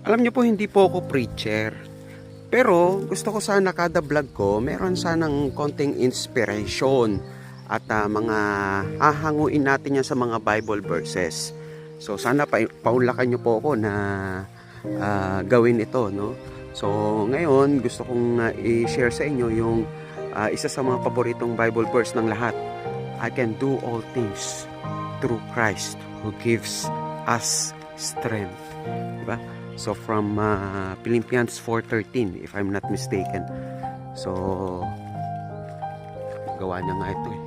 Alam niyo po, hindi po ako preacher. Pero gusto ko sana kada vlog ko meron sanang konting inspiration at mga hahanguin natin yan sa mga Bible verses. So sana paunlakan niyo po ako na gawin ito, no? So ngayon gusto kong i-share sa inyo yung isa sa mga paboritong Bible verse ng lahat. I can do all things through Christ who gives us strength. Diba? So from Philippians 4:13 if I'm not mistaken. So gawa niya nga ito eh.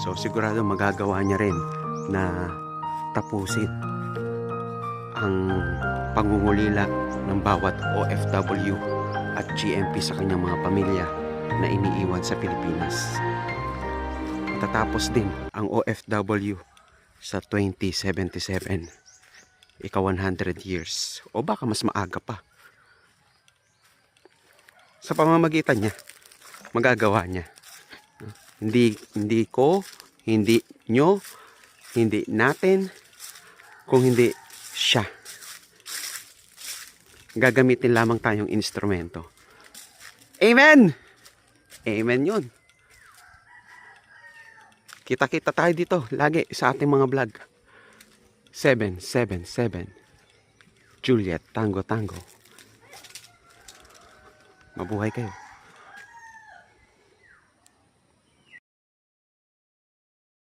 So sigurado magagawa niya rin na tapusin ang pangungulila ng bawat OFW at GMP sa kanyang mga pamilya na iniiwan sa Pilipinas. Tatapos din ang OFW sa 2077. Ika 100 years. O baka mas maaga pa. Sa pamamagitan niya, magagawa niya. Hindi ko, hindi nyo, hindi natin, kung hindi siya. Gagamitin lamang tayong instrumento. Amen! Amen yun. Kita-kita tayo dito lagi sa ating mga vlog. 777 Juliet Tango Tango. Mabuhay kayo.